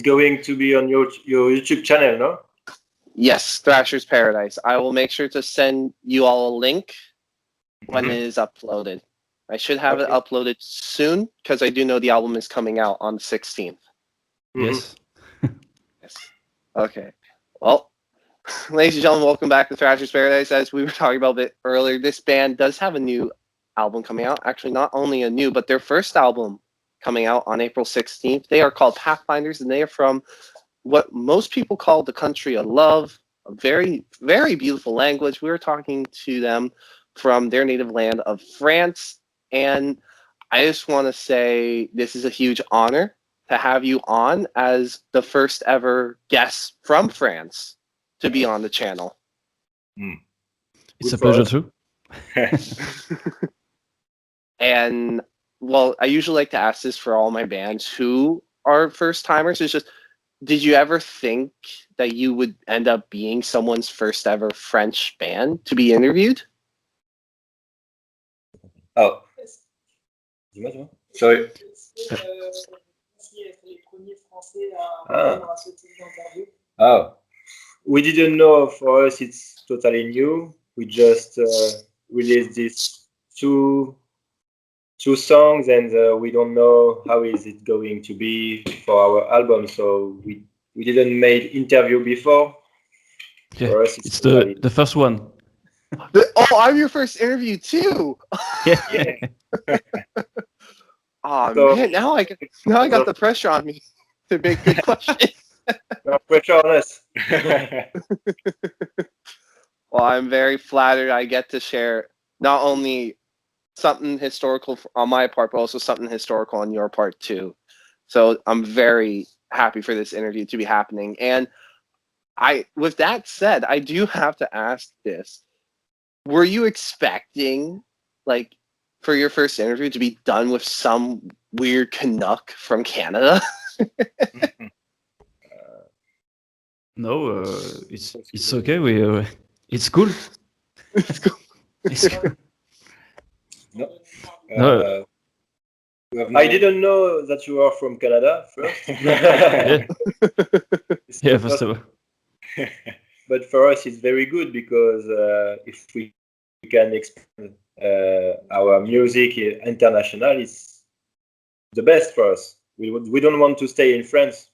it's going to be on your YouTube channel, no? Yes, Thrashers Paradise. I will make sure to send you all a link when it is uploaded. I should have it uploaded soon because I do know the album is coming out on the 16th. Yes. Yes. Okay. Well, ladies and gentlemen, welcome back to Thrashers Paradise. As we were talking about a bit earlier, this band does have a new album coming out. Actually, not only a new, but their first album coming out on April 16th. They are called Pathfinders, and they are from what most people call the country of love, a very, very beautiful language. We were talking to them from their native land of France, and I just want to say this is a huge honor to have you on as the first ever guest from France to be on the channel. It's a pleasure too. And, well, I usually like to ask this for all my bands who are first timers. It's just, did you ever think that you would end up being someone's first ever French band to be interviewed? Oh. Sorry. Oh. We didn't know. For us, it's totally new. We just released these two songs, and we don't know how is it going to be for our album. So we didn't make interview before. Yeah, for us, it's the first one. Oh, I'm your first interview too. Yeah. Oh So- man, now I got the pressure on me to make good questions. No pressure on us. Well, I'm very flattered I get to share not only something historical on my part, but also something historical on your part too. So I'm very happy for this interview to be happening. And with that said, I do have to ask this. Were you expecting, like, for your first interview to be done with some weird Canuck from Canada? No, it's okay. It's cool. It's cool. It's cool. No. No. I didn't know that you are from Canada first. Yeah. Yeah, first of all. But for us, it's very good because if we can expand our music international, it's the best for us. We don't want to stay in France.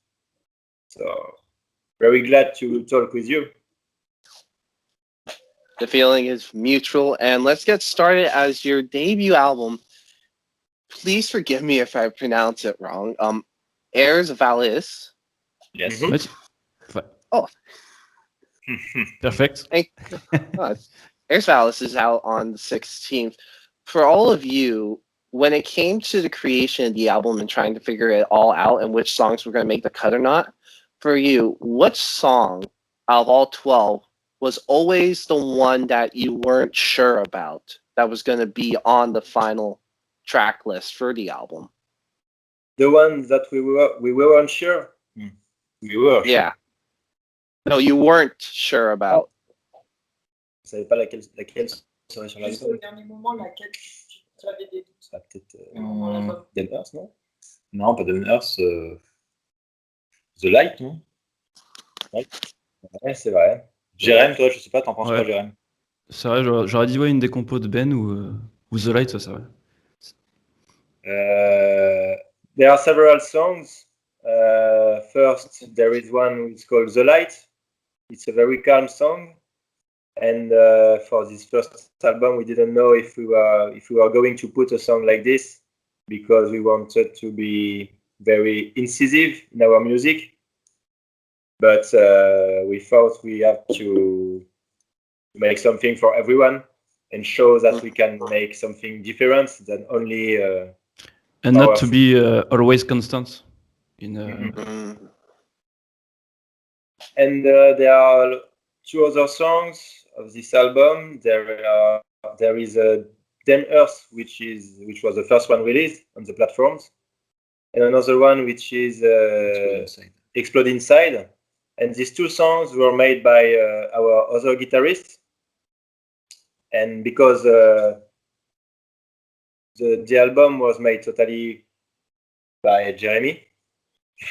So very glad to talk with you. The feeling is mutual. And let's get started. As your debut album, please forgive me if I pronounce it wrong. Airs Valis. Yes. Oh. Perfect. Airs Valis is out on the 16th. For all of you, when it came to the creation of the album and trying to figure it all out and which songs were going to make the cut or not, for you, what song out of all 12 was always the one that you weren't sure about that was going to be on the final track list for the album? The one that we were unsure. We were. Yeah. No, you weren't sure about. Je savais pas laquelle serait sur l'album. Au dernier moment, laquelle tu avais des doutes Ça peut-être dans l'album. Den Earth, non? Non, pas Den Earth. The Light, non? Ouais, c'est vrai. Jérém, toi, je sais pas, t'en penses Ouais. quoi, Jérém? C'est vrai, j'aurais dit une des compos de Ben ou The Light, ça c'est vrai. There are several songs. First, there is one which is called The Light. It's a very calm song. And for this first album, we didn't know if we were going to put a song like this because we wanted to be very incisive in our music. But we thought we have to make something for everyone and show that we can make something different than only. And not to be always constant. And there are two other songs of this album. There is a Den Earth, which was the first one released on the platforms, and another one which is Explode Inside. And these two songs were made by our other guitarist. And because the album was made totally by Jeremy,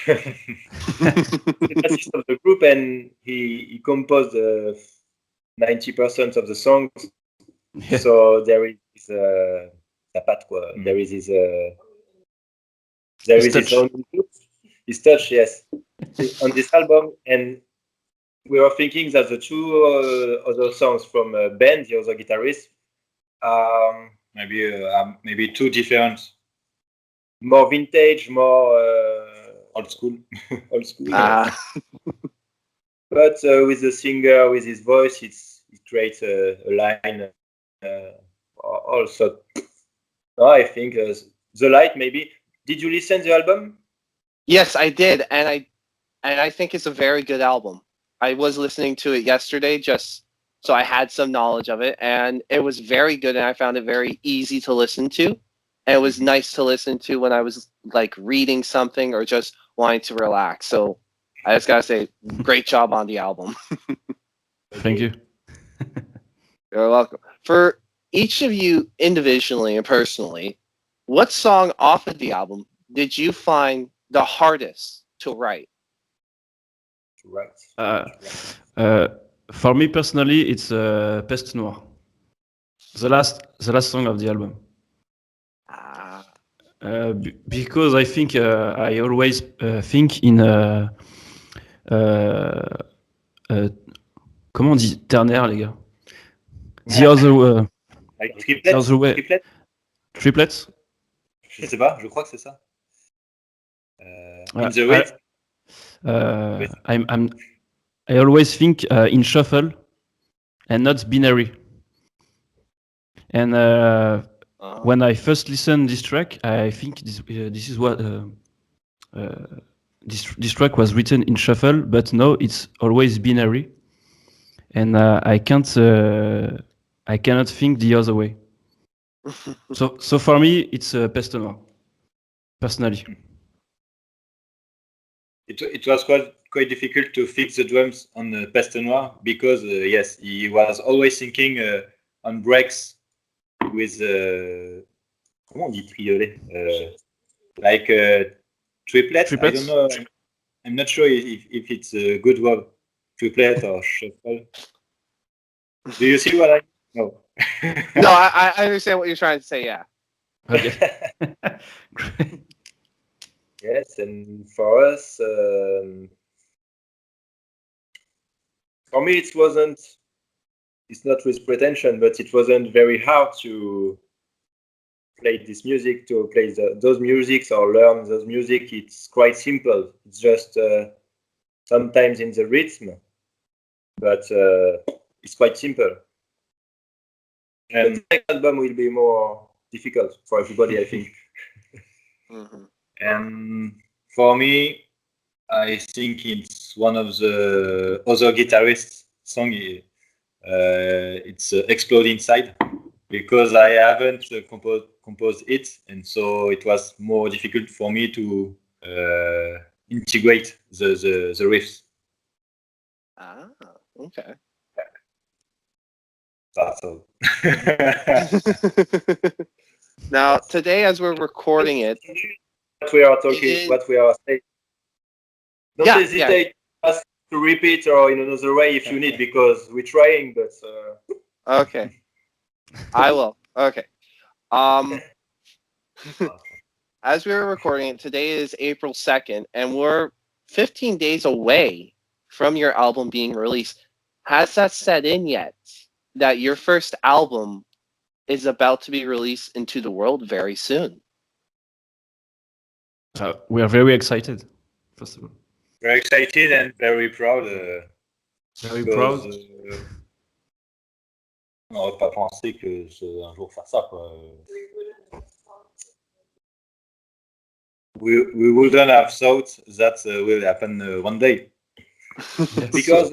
the bassist of the group, and he composed 90% of the songs. Yeah. So there is sa patte, quoi. There is his His touch. own input, his touch, yes, on this album. And we were thinking that the two other songs from Ben, the other guitarist, Maybe two different. more vintage, more Old school. old school. Ah, But with the singer, with his voice, it creates a line. Also, no, I think The Light, maybe. Did you listen to the album? yes, I did, and I think it's a very good album. I was listening to it yesterday just so I had some knowledge of it, and it was very good, and I found it very easy to listen to. And it was nice to listen to when I was like reading something or just wanting to relax. So I just gotta say, great job on the album. Thank you. You're welcome. For each of you individually and personally, what song off of the album did you find the hardest to write? Right. For me personally, it's Peste Noire. The last song of the album. Ah, Because I think I always think in comment on dit ternaire, les gars? The other Like the other way. Triplets. Je sais pas, je crois que c'est ça. In the I- way. I always think in shuffle and not binary. And when I first listened this track, I think this is what this track was written in shuffle, but no, it's always binary, and I cannot think the other way. So for me, it's Peste Noire, personally. It was quite difficult to fix the drums on Peste Noire because yes, he was always thinking on breaks with comment on dit triolet, like triplet. I Triplets? don't know. I'm not sure if it's a good word, triplet or shuffle. Do you see what I? No. no, I understand what you're trying to say. Yeah. Okay. Yes, and for us, for me, it wasn't. It's not with pretension, but it wasn't very hard to play this music, to play those musics or learn those music. It's quite simple. It's just sometimes in the rhythm, but it's quite simple. And the next album will be more difficult for everybody, I think. Mhm. And for me, I think it's one of the other guitarists' song. It's Explode Inside because I haven't composed it, and so it was more difficult for me to integrate the riffs. Ah, okay. That's all. Now, today, as we're recording it, What we are talking, what we are saying. Don't Yeah, hesitate us to repeat or in another way if you need, because we're trying, but okay, I will. Okay. As we were recording it, today is April 2nd, and we're 15 days away from your album being released. Has that set in yet that your first album is about to be released into the world very soon? We are very excited, first of all. Very excited and very proud. Very because, proud. on n'aurait pas pensé que un jour faire ça, quoi. We wouldn't have thought that will happen one day. Yes. because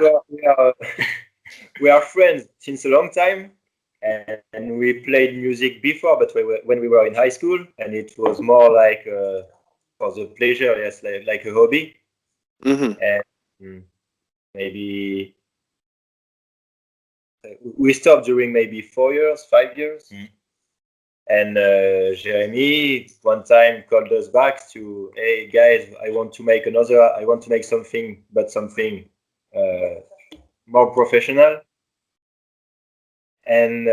we are friends since a long time, and we played music before, but when we were in high school, and it was more like for the pleasure, yes, like a hobby. Mm-hmm. And maybe we stopped during maybe 4 years, 5 years. And Jeremy one time called us back to, hey guys, I want to make something, but something more professional. And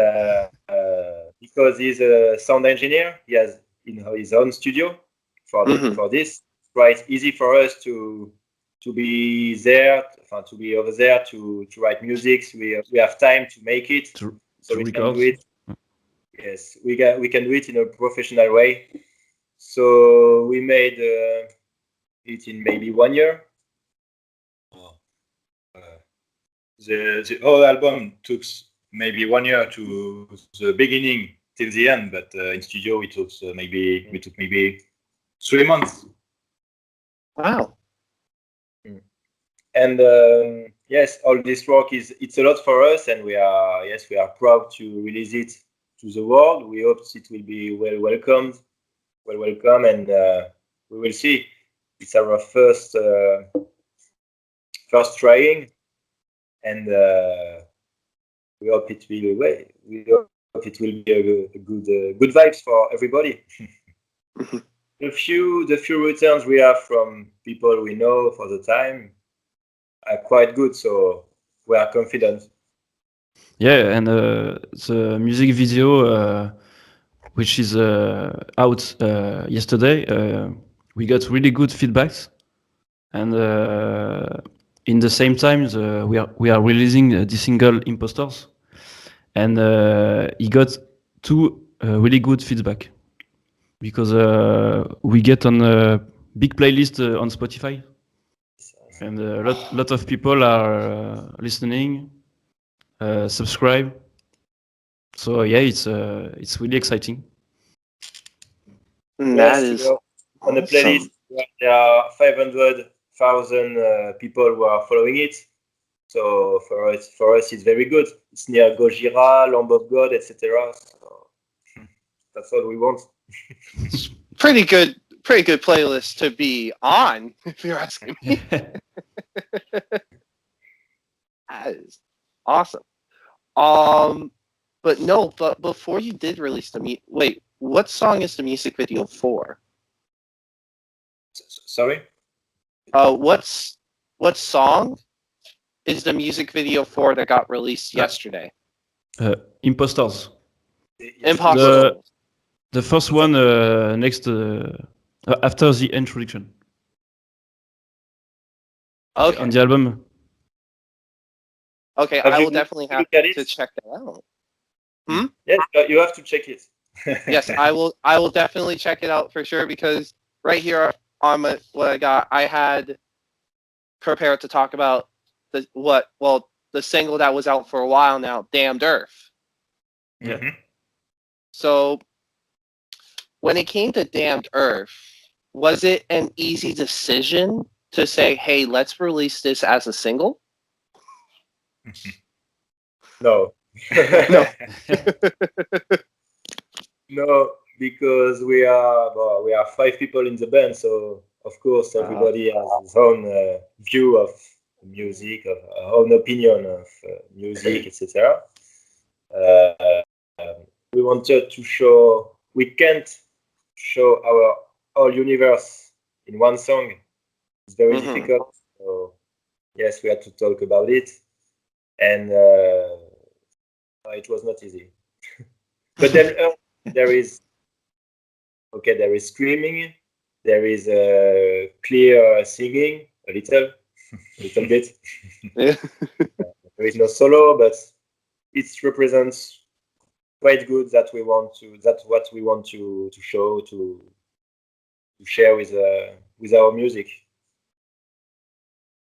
because he's a sound engineer, he has his own studio for this. It's quite easy for us to be there, to be over there to write music. We have time to make it, so we can do it. Yes, we can do it in a professional way. So we made it in maybe 1 year. The whole album took maybe 1 year to the beginning till the end, but in studio it took maybe 3 months. Wow. And yes, all this work it's a lot for us, and we are proud to release it to the world. We hope it will be well welcome, and we will see. It's our first trying, and we hope it will be a good vibes for everybody. The few returns we have from people we know for the time are quite good, so we are confident. Yeah, and the music video, which is out yesterday, we got really good feedbacks, and in the same time, we are releasing the single "Impostors," and he got two really good feedback because we get on a big playlist on Spotify, and a lot of people are listening. Subscribe. So yeah, it's really exciting. That is on the playlist. There are 500,000 people who are following it. So for us, it's very good. It's near Gojira, Lamb of God, etc. So that's all we want. pretty good playlist to be on, if you're asking me. That is awesome. But before you did release wait, what song is the music video for? Sorry? What song is the music video for that got released yesterday? Impostors. Impossible. The first one next after the introduction. Okay. On the album. Okay, I will definitely have to check that out. Yes, you have to check it. Yes, I will definitely check it out for sure, because right here on what I got, I had prepared to talk about the single that was out for a while now, Damned Earth. Yeah. Mm-hmm. So when it came to Damned Earth, was it an easy decision to say, hey, let's release this as a single? No. No. No, because we are 5 people in the band, so of course everybody has his own view of music, of own opinion of music, etc. We wanted to show we can't show our whole universe in one song. It's very difficult. So yes, we had to talk about it, and it was not easy. But then there is screaming, there is clear singing, a little bit. Yeah. There is no solo, but it represents quite good that's what we want to show, to share with our music.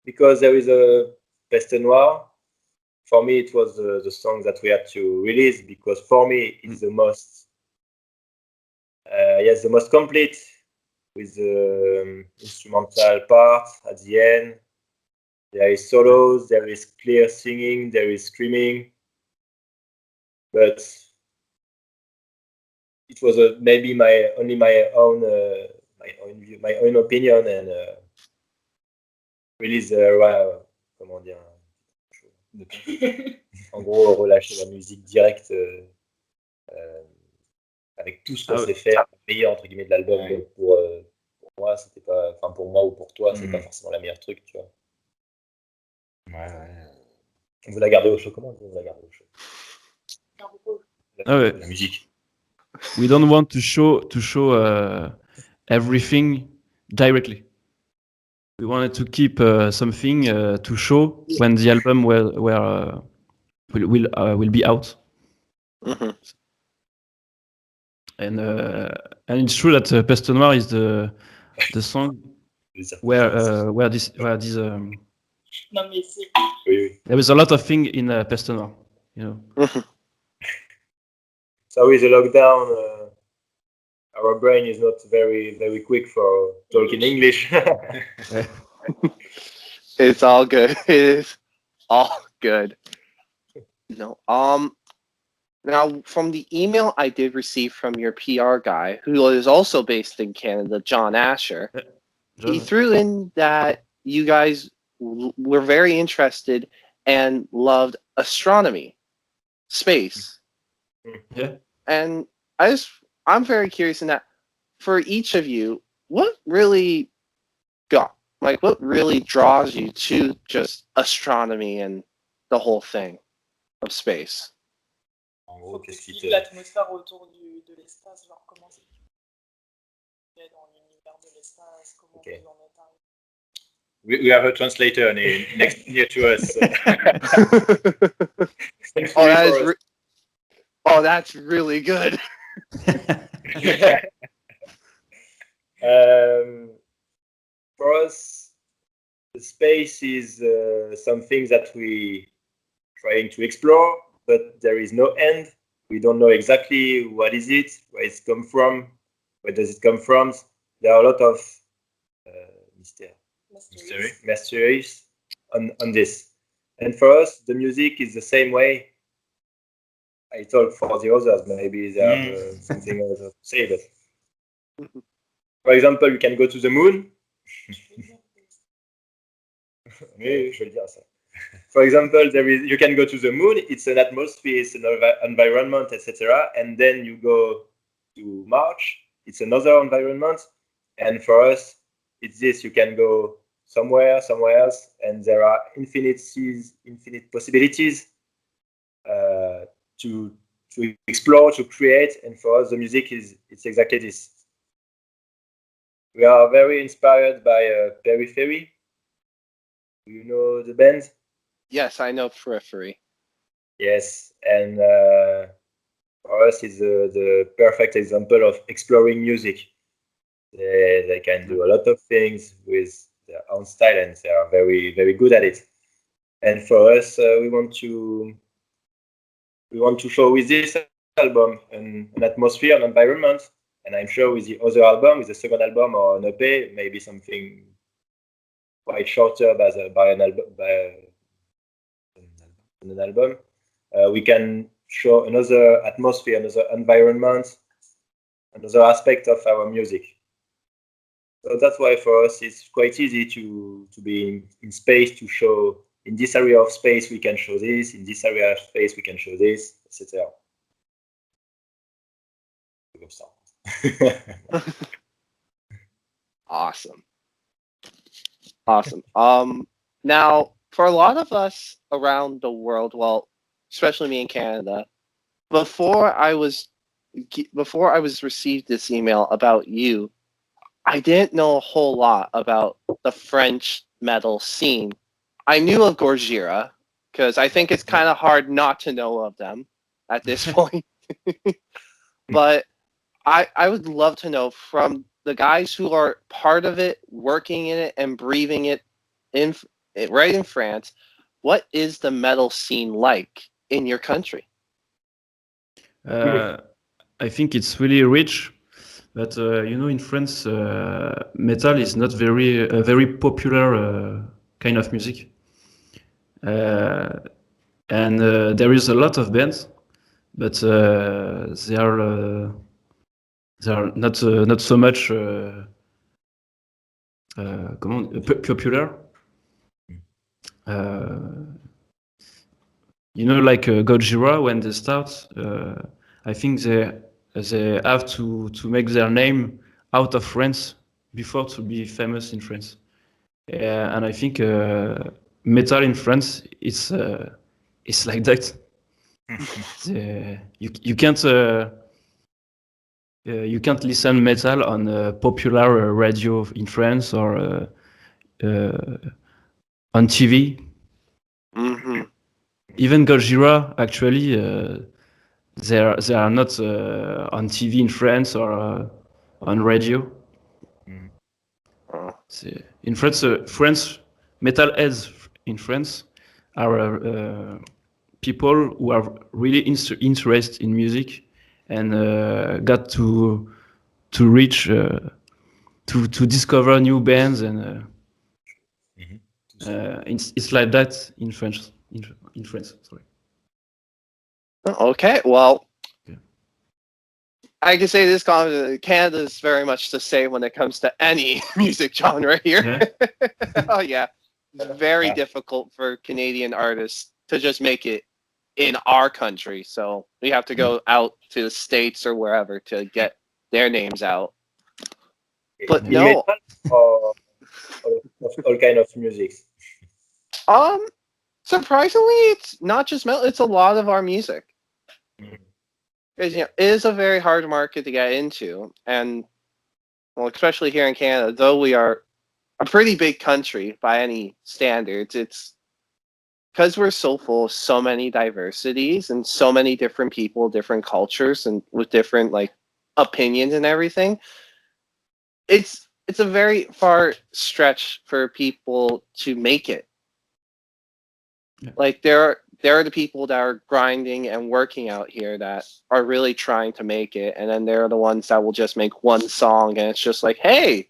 Because there is a Peste Noire. For me, it was the song that we had to release, because for me it's the most complete, with the instrumental part at the end. There is solos, there is clear singing, there is screaming, but it was maybe my own opinion, and release comment dire, en gros relâcher la musique directe avec tout ce qu'on sait faire, le meilleur entre guillemets de l'album. Donc pour moi, c'était pas, enfin pour moi ou pour toi, c'est pas forcément la meilleure truc, tu vois. On veut la garder au chaud. Comment on veut la garder au chaud? La musique. We don't want to show everything directly. We wanted to keep something to show when the album will be out. Mhm. And it's true that Peste Noire is the song where this Non, mais c'est. Oui. there is a lot of thing in Peste Noire, you know. So with the lockdown, our brain is not very quick for talking English. It's all good. It is all good. No. Now, from the email I did receive from your PR guy, who is also based in Canada, John Asher, he threw in that you guys were very interested and loved astronomy, space. Yeah. And I'm very curious in that, for each of you, what really what really draws you to just astronomy and the whole thing of space? En gros, qu'est-ce qui te... L'atmosphère autour de l'espace, genre comment c'est dans l'univers de l'espace, comment vous en êtes arrivé. We have a translator near to us. That's really good. For us, the space is something that we trying to explore, but there is no end. We don't know exactly what is it, where it's come from, where does it come from. There are a lot of mysteries on this. And for us, the music is the same way. I talk for the others, maybe they have something else to say, but for example, you can go to the moon. For example, you can go to the moon. It's an atmosphere, it's an environment, etc. And then you go to Mars. It's another environment. And for us, it's this. You can go somewhere else, and there are infinite possibilities to explore, to create. And for us, the music it's exactly this. We are very inspired by Periphery. Do you know the band? Yes, I know Periphery. Yes, and for us, it's the perfect example of exploring music. They can do a lot of things with their own style, and they are very, very good at it. And for us, we want to show with this album an atmosphere, an environment. And I'm sure with the other album, with the second album or an EP, maybe something quite shorter by an album, we can show another atmosphere, another environment, another aspect of our music. So that's why for us it's quite easy to be in space, to show in this area of space we can show this, in this area of space we can show this, etc. Awesome. Now, for a lot of us around the world, well, especially me in Canada, before I was received this email about you, I didn't know a whole lot about the French metal scene. I knew of Gojira, because I think it's kind of hard not to know of them at this point. But I would love to know from the guys who are part of it, working in it and breathing it right in France, what is the metal scene like in your country? I think it's really rich, but in France, metal is not a very popular kind of music, and there is a lot of bands, but they are not so much popular. Like Gojira, when they start, I think they they have to make their name out of France before to be famous in France. And I think metal in France it's like that. You can't listen metal on popular radio in France or on TV. Mm-hmm. Even Gojira, actually, they are not on TV in France or on radio. Oh. In France, metal heads in France are people who are really interested in music and got to reach to discover new bands and it's like that in France. In France, sorry. Okay, well, Yeah. I can say this: Canada is very much the same when it comes to any music genre here. Yeah. Oh yeah, it's very Yeah. difficult for Canadian artists to just make it in our country. So we have to go out to the States or wherever to get their names out. But In no, metal or all kind of music. surprisingly, it's not just metal; it's a lot of our music. Because it is a very hard market to get into, and well, especially here in Canada, though we are a pretty big country by any standards, it's because we're so full of so many diversities and so many different people, different cultures, and with different like opinions and everything. It's a very far stretch for people to make it. Yeah. Like there are the people that are grinding and working out here that are really trying to make it, and then there are the ones that will just make one song and it's just like, hey,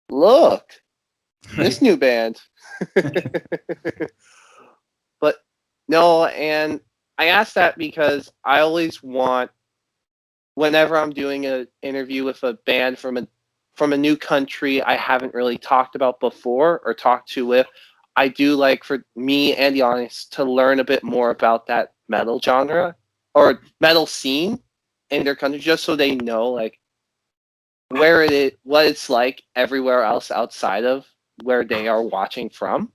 look, this new band. But no, and I ask that because I always want, whenever I'm doing an interview with a band from a new country I haven't really talked about before or talked to with, I do like for me and the audience to learn a bit more about that metal genre or metal scene in their country, just so they know like where it is, what it's like everywhere else outside of where they are watching from.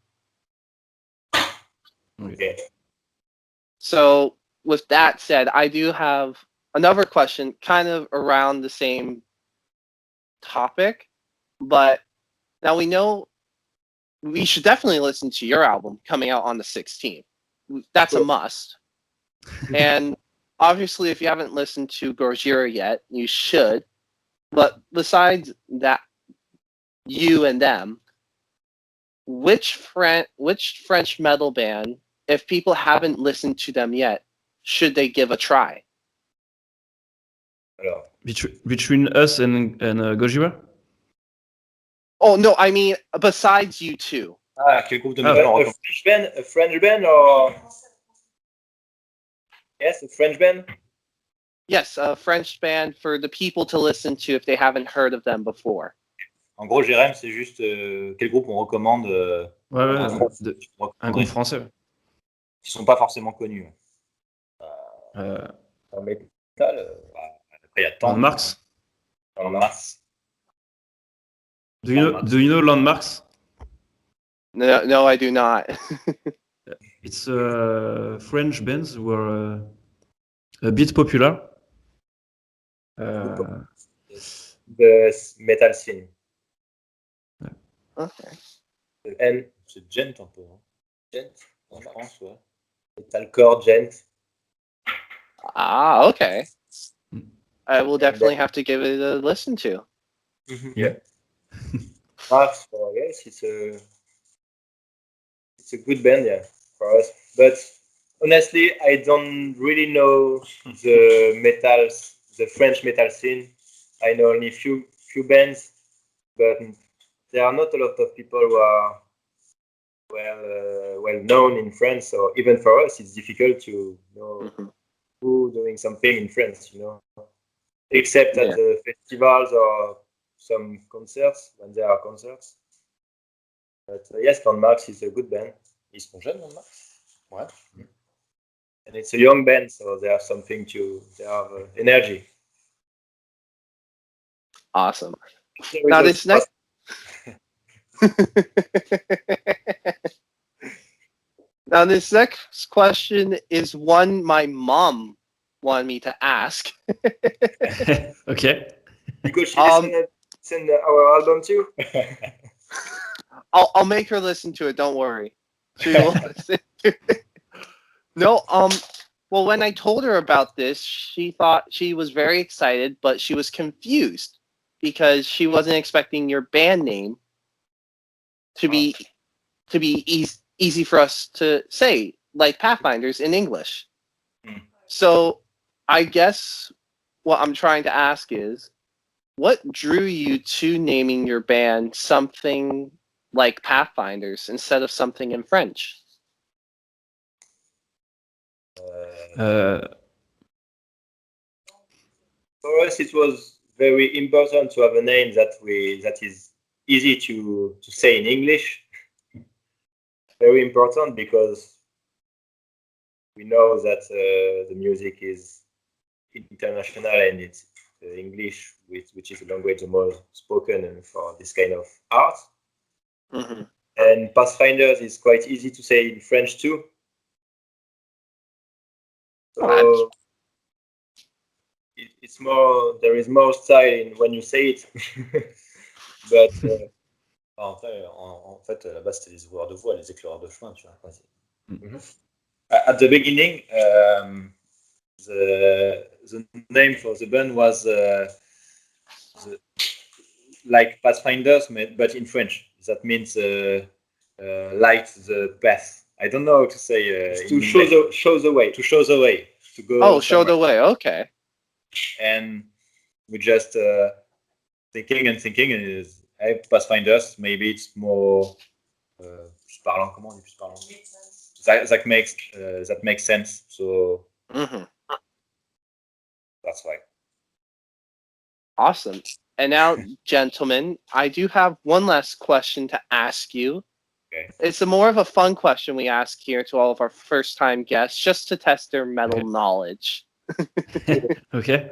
Okay. So with that said, I do have another question kind of around the same topic, but now we know we should definitely listen to your album coming out on the 16th. That's a must. And obviously, if you haven't listened to Gojira yet, you should. But besides that, you and them, which French metal band, if people haven't listened to them yet, should they give a try? Alors, Between us and Gojira? Oh no, I mean besides you two. Quel groupe de metal on recommande? a French band or yes, a French band. Yes, a French band for the people to listen to if they haven't heard of them before. En gros, Jérém, c'est juste quel groupe on recommande Ouais, en France, un recommanderais, groupe français. qui sont pas forcément connus. En métal, Après, il y a tant. Landmarks. En mars. Do you know Landmarks? No, I do not. It's French bands who are a bit popular. the metal scene. Okay. And C'est Gent un peu. Hein. Gent, En France, ouais. metalcore, gent. Ah, okay. Mm. I will definitely have to give it a listen to. Yeah. Mars, yes, it's a good band, yeah, for us. But honestly, I don't really know the French metal scene. I know only few bands, but there are not a lot of people who are well known in France. So even for us, it's difficult to know who doing something in France, except at the festivals or some concerts when there are concerts. But yes, Landmarks is a good band. Ils sont jeunes, Landmarks? Ouais. And it's a young band, so they have they have energy. Awesome. There Now is this next. Now this next question is one my mom wanted me to ask. Okay. because she Um, listened our album too. I'll make her listen to it. Don't worry. She will listen to it. No, well, when I told her about this, she thought she was very excited, but she was confused because she wasn't expecting your band name to be easy for us to say, like Pathfinders in English. Hmm. So, I guess what I'm trying to ask is, what drew you to naming your band something like Pathfinders instead of something in French? For us, it was very important to have a name that is easy to say in English. Very important because we know that the music is international and it's English, which is the language the most spoken and for this kind of art. Mm-hmm. And Pathfinders is quite easy to say in French too. So it's more, there is more style in when you say it. But En fait, à la base, c'était les ouvreurs de voie, les éclaireurs de chemin, tu vois. at the beginning, the name for the band was like Pathfinders, but in French. That means light the path. I don't know how to say. To show the way. To show the way. To go. Oh, show somewhere. the way. Okay. And we just thinking, and is hey, Pathfinders. Maybe it's more. Plus parlant. Comment on dit plus parlant? That makes sense. So that's why. Awesome. And now, gentlemen, I do have one last question to ask you. Okay. It's more of a fun question we ask here to all of our first-time guests, just to test their metal knowledge. Okay.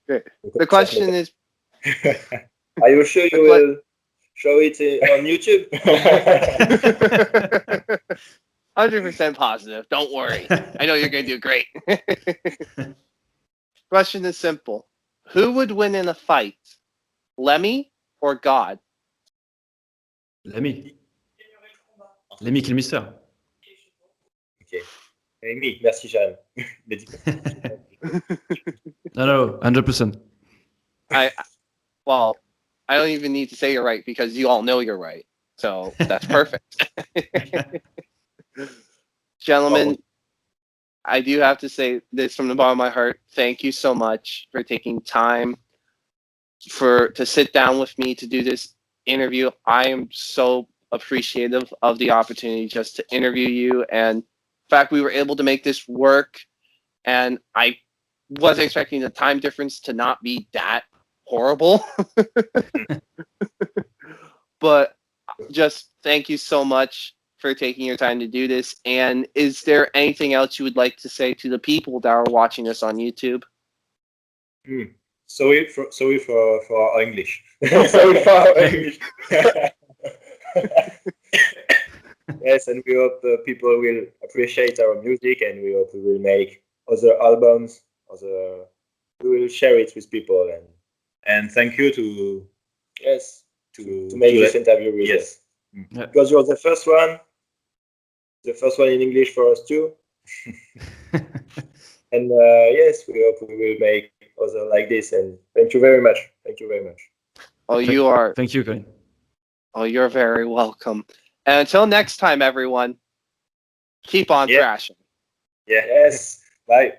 The question is... Are you sure you will show it on YouTube? 100% positive. Don't worry. I know you're going to do great. Question is simple. Who would win in a fight? Lemmy or God? Lemmy. Lemmy kill Mister. Okay. Me. Merci, Jeanne. No, 100%. Well, I don't even need to say you're right because you all know you're right. So that's perfect. Gentlemen, I do have to say this from the bottom of my heart. Thank you so much for taking time to sit down with me to do this interview. I am so appreciative of the opportunity just to interview you. And in fact, we were able to make this work. And I wasn't expecting the time difference to not be that horrible. But just thank you so much for taking your time to do this. And is there anything else you would like to say to the people that are watching us on YouTube? Sorry for our English. Sorry for our English. Yes, and we hope people will appreciate our music, and we hope we will make other albums. We will share it with people, and thank you to make this interview with us. Yeah. Because you're the first one in English for us too. And yes, we hope we will make other like this. And thank you very much. Thank you very much. Oh, Thank you, Colin. Oh, you're very welcome. And until next time, everyone, keep on thrashing. Yes. Bye.